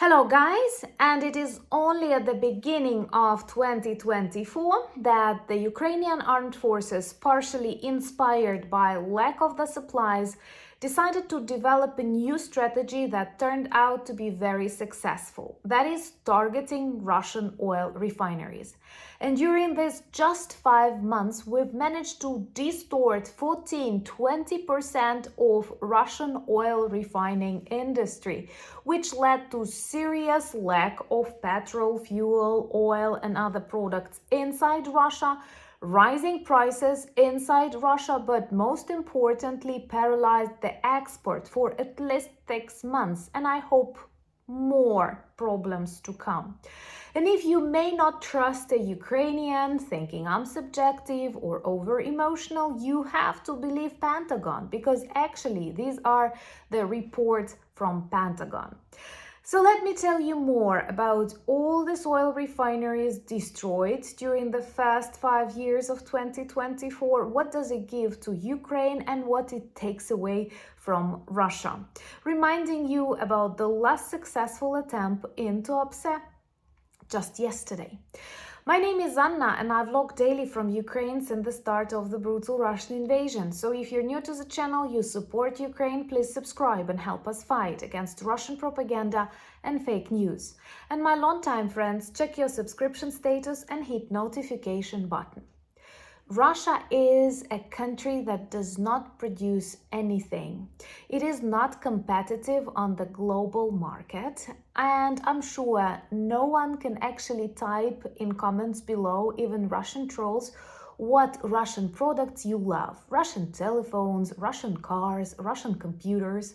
Hello guys, and it is only at the beginning of 2024 that the Ukrainian armed forces, partially inspired by lack of the supplies, decided to develop a new strategy that turned out to be very successful. That is targeting Russian oil refineries. And during this just 5 months, we've managed to distort 14-20% of Russian oil refining industry, which led to serious lack of petrol, fuel, oil, and other products inside Russia, rising prices inside Russia, but most importantly, paralyzed the export for at least 6 months, and I hope more problems to come. And if you may not trust a Ukrainian, thinking I'm subjective or over-emotional, you have to believe Pentagon, because actually these are the reports from Pentagon. So let me tell you more about all these oil refineries destroyed during the first 5 years of 2024. What does it give to Ukraine and what it takes away from Russia? Reminding you about the last successful attempt in Tuapse just yesterday. My name is Anna and I vlog daily from Ukraine since the start of the brutal Russian invasion. So if you're new to the channel, you support Ukraine, please subscribe and help us fight against Russian propaganda and fake news. And my longtime friends, check your subscription status and hit notification button. Russia is a country that does not produce anything. It is not competitive on the global market, and I'm sure no one can actually type in comments below, even Russian trolls, what Russian products you love. Russian telephones, Russian cars, Russian computers.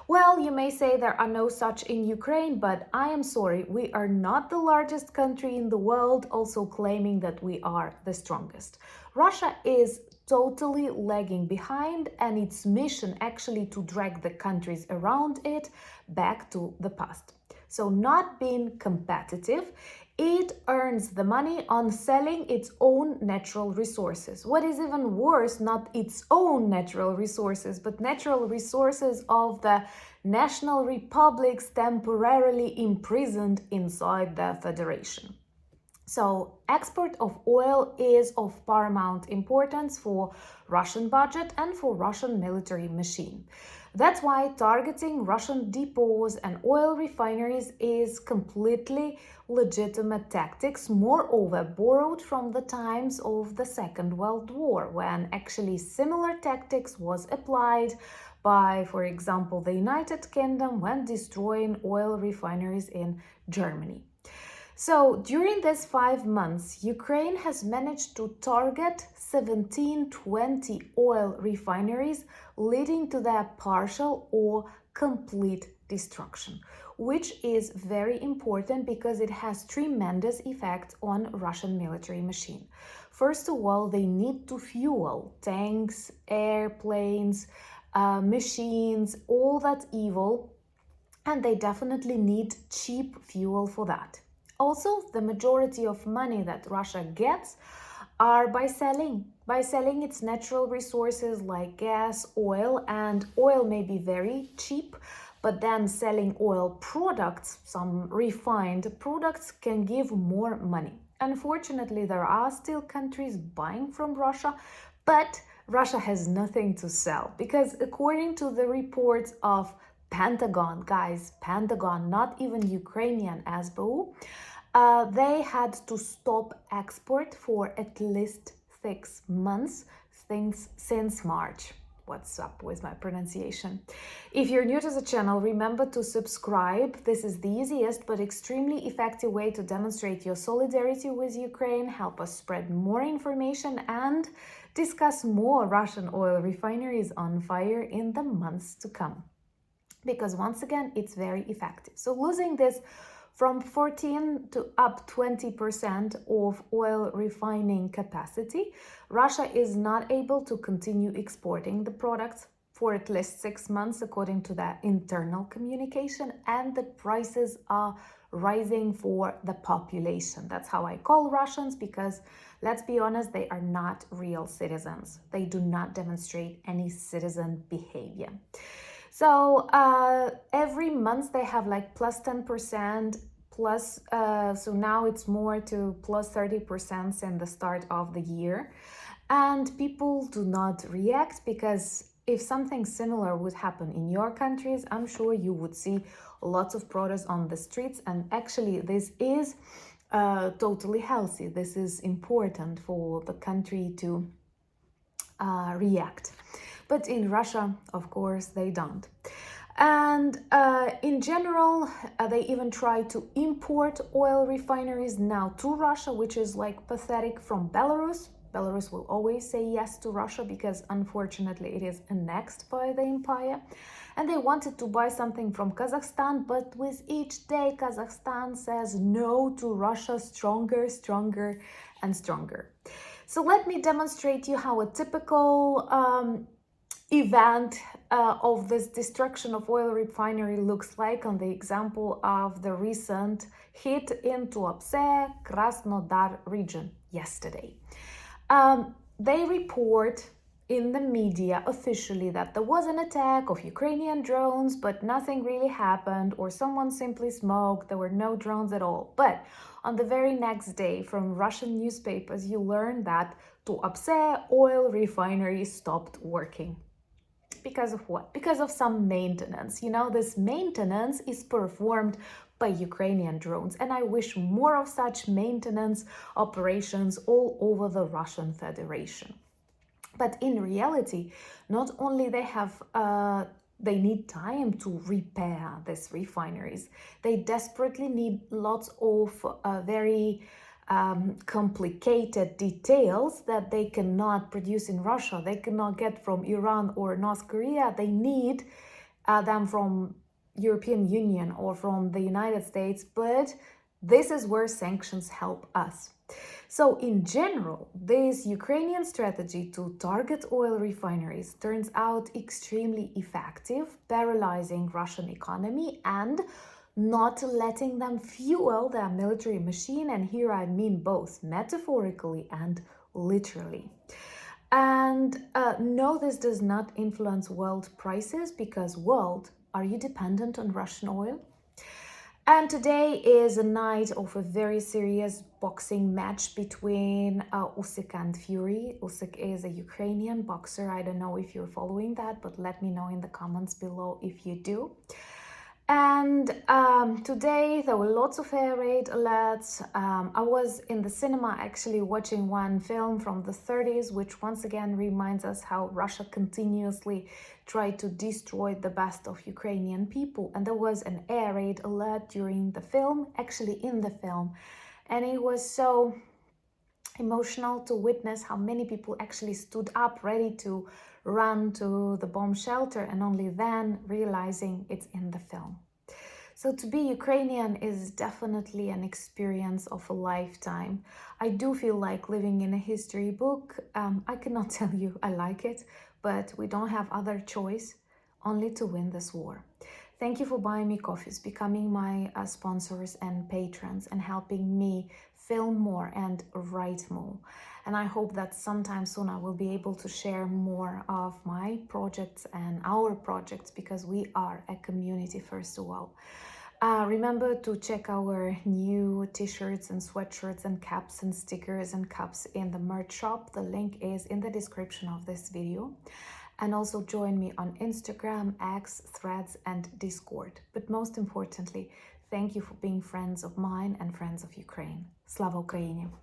Well, you may say there are no such in Ukraine, but I am sorry, we are not the largest country in the world, also claiming that we are the strongest. Russia is totally lagging behind, and its mission actually to drag the countries around it back to the past. So not being competitive, it earns the money on selling its own natural resources. What is even worse, not its own natural resources, but natural resources of the national republics temporarily imprisoned inside the federation. So export of oil is of paramount importance for Russian budget and for Russian military machine. That's why targeting Russian depots and oil refineries is completely legitimate tactics, moreover borrowed from the times of the Second World War, when actually similar tactics was applied by, for example, the United Kingdom when destroying oil refineries in Germany. So during these 5 months, Ukraine has managed to target 17-20 oil refineries, leading to their partial or complete destruction, which is very important because it has tremendous effect on Russian military machine. First of all, they need to fuel tanks, airplanes, machines, all that evil, and they definitely need cheap fuel for that. Also, the majority of money that Russia gets are by selling its natural resources like gas, oil, and oil may be very cheap, but then selling oil products, some refined products, can give more money. Unfortunately, there are still countries buying from Russia, but Russia has nothing to sell because according to the reports of Pentagon, guys, Pentagon, not even Ukrainian SBU, they had to stop export for at least 6 months since March. What's up with my pronunciation? If you're new to the channel, remember to subscribe. This is the easiest but extremely effective way to demonstrate your solidarity with Ukraine, help us spread more information, and discuss more Russian oil refineries on fire in the months to come. Because once again, it's very effective. So losing this from 14 to up 20% of oil refining capacity, Russia is not able to continue exporting the products for at least 6 months, according to that internal communication, and the prices are rising for the population. That's how I call Russians, because let's be honest, they are not real citizens. They do not demonstrate any citizen behavior. So every month they have like plus 10%, plus, so now it's more to plus 30% since the start of the year. And people do not react because if something similar would happen in your countries, I'm sure you would see lots of protests on the streets. And actually, this is totally healthy. This is important for the country to react. But in Russia, of course, they don't. And in general, they even try to import oil refineries now to Russia, which is like pathetic, from Belarus. Belarus will always say yes to Russia because unfortunately it is annexed by the empire. And they wanted to buy something from Kazakhstan, but with each day Kazakhstan says no to Russia stronger, stronger, and stronger. So let me demonstrate you how a typical event of this destruction of oil refinery looks like on the example of the recent hit in Tuapse, Krasnodar region yesterday. They report in the media officially that there was an attack of Ukrainian drones, but nothing really happened, or someone simply smoked. There were no drones at all. But on the very next day, from Russian newspapers, you learn that Tuapse oil refinery stopped working. Because of what? Because of some maintenance. You know, this maintenance is performed by Ukrainian drones, and I wish more of such maintenance operations all over the Russian Federation. But in reality, not only they need time to repair these refineries, they desperately need lots of very complicated details that they cannot produce in Russia. They cannot get from Iran or North Korea. They need them from European Union or from the United States, but this is where sanctions help us. So in general, this Ukrainian strategy to target oil refineries turns out extremely effective, paralyzing Russian economy and not letting them fuel their military machine. And here I mean both metaphorically and literally. And no, this does not influence world prices because world, are you dependent on Russian oil? And today is a night of a very serious boxing match between Usyk and Fury. Usyk is a Ukrainian boxer. I don't know if you're following that, but let me know in the comments below if you do. And today there were lots of air raid alerts. I was in the cinema actually watching one film from the 30s, which once again reminds us how Russia continuously tried to destroy the best of Ukrainian people. And there was an air raid alert during the film, actually in the film. And it was so emotional to witness how many people actually stood up ready to run to the bomb shelter, and only then realizing it's in the film. So to be Ukrainian is definitely an experience of a lifetime. I do feel like living in a history book. I cannot tell you I like it, but we don't have other choice only to win this war. Thank you for buying me coffees, becoming my sponsors and patrons, and helping me film more and write more. And I hope that sometime soon I will be able to share more of my projects and our projects, because we are a community first of all. Remember to check our new t-shirts and sweatshirts and caps and stickers and cups in the merch shop. The link is in the description of this video. And also join me on Instagram, X, Threads, and Discord. But most importantly, thank you for being friends of mine and friends of Ukraine. Slava Ukraini!